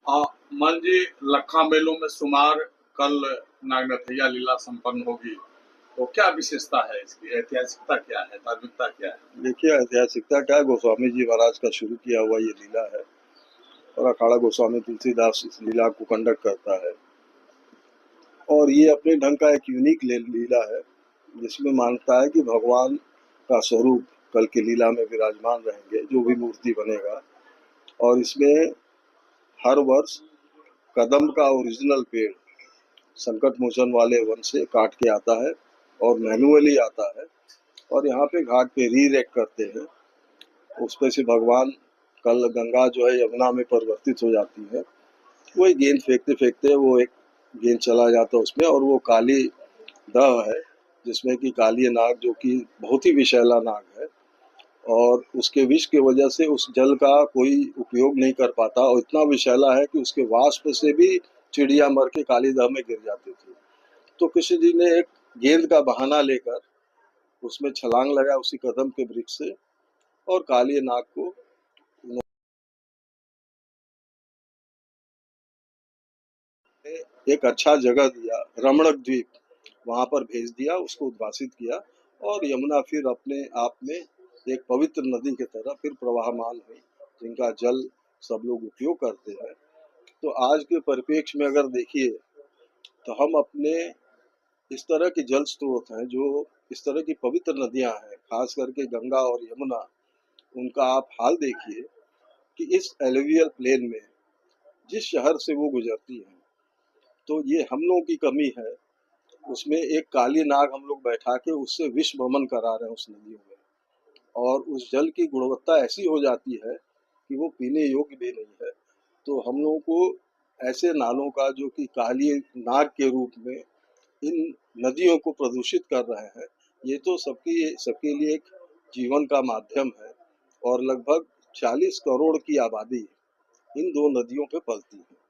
आ, मान जी, लखा मेलों में शुमार कल नागनाथैया लीला संपन्न होगी, तो क्या विशेषता है इसकी? ऐतिहासिकता क्या है? धार्मिकता क्या है? देखिए, ऐतिहासिकता क्या है, गोस्वामी जी महाराज का शुरू किया हुआ ये लीला है। और अखाड़ा गोस्वामी तुलसीदास इस लीला को कंडक्ट करता है। और ये अपने ढंग का एक यूनिक लीला है, जिसमें मानता है कि भगवान का स्वरूप कल की लीला में विराजमान रहेंगे, जो भी मूर्ति बनेगा। और इसमें हर वर्ष कदम का ओरिजिनल पेड़ संकट मोचन वाले वन से काट के आता है और मैनुअली आता है। और यहाँ पे घाट पे री रेक करते हैं। उस पे से भगवान, कल गंगा जो है यमुना में परिवर्तित हो जाती है। वो एक गेंद फेंकते फेंकते वो एक गेंद चला जाता है उसमें, और वो काली दह है, जिसमें कि काली नाग, जो कि बहुत ही विषैला नाग है। और उसके विष की वजह से उस जल का कोई उपयोग नहीं कर पाता, और इतना विषैला है कि उसके वाष्प से भी चिड़िया मर के काली दह में गिर जाती थी। तो कृष्ण जी ने एक गेंद का बहाना लेकर उसमें छलांग लगाया उसी कदम के वृक्ष से, और काली नाग को एक अच्छा जगह दिया, रमणक द्वीप, वहां पर भेज दिया, उसको उद्भासित किया। और यमुना फिर अपने आप में एक पवित्र नदी की तरह फिर प्रवाहमान हुई, जिनका जल सब लोग उपयोग करते हैं। तो आज के परिप्रेक्ष्य में अगर देखिए, तो हम अपने इस तरह के जल स्रोत हैं, जो इस तरह की पवित्र नदियां हैं, खास करके गंगा और यमुना, उनका आप हाल देखिए कि इस एलुवियल प्लेन में जिस शहर से वो गुजरती हैं, तो ये हम लोगों की कमी है। उसमें एक काली नाग हम लोग बैठा के उससे विश्व भ्रमण करा रहे हैं उस नदियों में। और उस जल की गुणवत्ता ऐसी हो जाती है कि वो पीने योग्य भी नहीं है। तो हम लोगों को ऐसे नालों का, जो कि काली नाग के रूप में इन नदियों को प्रदूषित कर रहे हैं, ये तो सबकी सबके लिए एक जीवन का माध्यम है। और लगभग 40 करोड़ की आबादी इन दो नदियों पे पलती है।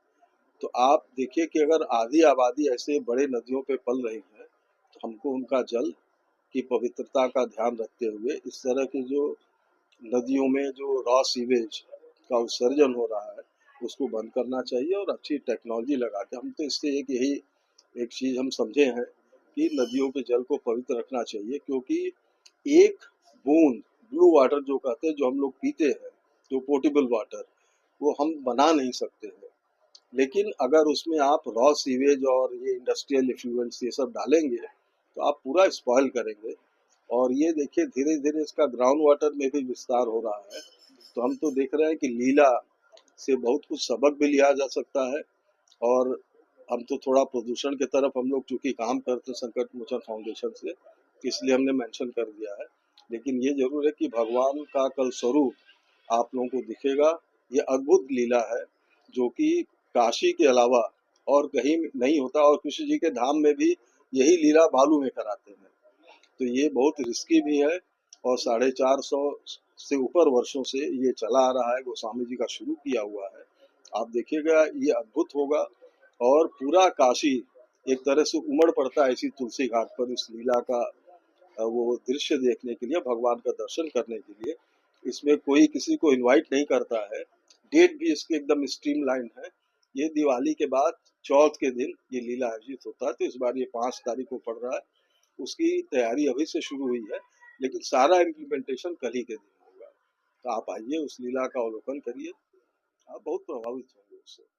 तो आप देखिए कि अगर आधी आबादी ऐसे बड़े नदियों पे पल रही है, तो हमको उनका जल की पवित्रता का ध्यान रखते हुए इस तरह की जो नदियों में जो रॉ सीवेज का उत्सर्जन हो रहा है, उसको बंद करना चाहिए। और अच्छी टेक्नोलॉजी लगा के, हम तो इससे एक यही एक चीज़ हम समझे हैं कि नदियों के जल को पवित्र रखना चाहिए। क्योंकि एक बूंद ब्लू वाटर जो कहते हैं, जो हम लोग पीते हैं, जो पोर्टेबल वाटर, वो हम बना नहीं सकते हैं। लेकिन अगर उसमें आप रॉ सीवेज और ये इंडस्ट्रियल इफ्लुएंट्स ये सब डालेंगे, तो आप पूरा स्पॉइल करेंगे। और ये देखिए, धीरे धीरे इसका ग्राउंड वाटर में भी विस्तार हो रहा है। तो हम तो देख रहे हैं कि लीला से बहुत कुछ सबक भी लिया जा सकता है। और हम तो थोड़ा प्रदूषण की तरफ हम लोग चूंकि काम करते हैं संकट मोचन फाउंडेशन से, इसलिए हमने मेंशन कर दिया है। लेकिन ये जरूर है कि भगवान का कल स्वरूप आप लोगों को दिखेगा। ये अद्भुत लीला है, जो कि काशी के अलावा और कहीं नहीं होता। और कृष्ण जी के धाम में भी यही लीला बालू में कराते हैं। तो ये बहुत रिस्की भी है। और 450 से ऊपर वर्षों से ये चला आ रहा है, गोस्वामी जी का शुरू किया हुआ है। आप देखिएगा, ये अद्भुत होगा। और पूरा काशी एक तरह से उमड़ पड़ता है इसी तुलसी घाट पर इस लीला का वो दृश्य देखने के लिए, भगवान का दर्शन करने के लिए। इसमें कोई किसी को इनवाइट नहीं करता है। डेट भी इसके एकदम स्ट्रीमलाइन है। ये दिवाली के बाद चौथ के दिन ये लीला आयोजित होता है। तो इस बार ये 5 तारीख को पड़ रहा है। उसकी तैयारी अभी से शुरू हुई है, लेकिन सारा इम्प्लीमेंटेशन कल ही के दिन होगा। तो आप आइए, उस लीला का अवलोकन करिए, आप बहुत प्रभावित होंगे उससे।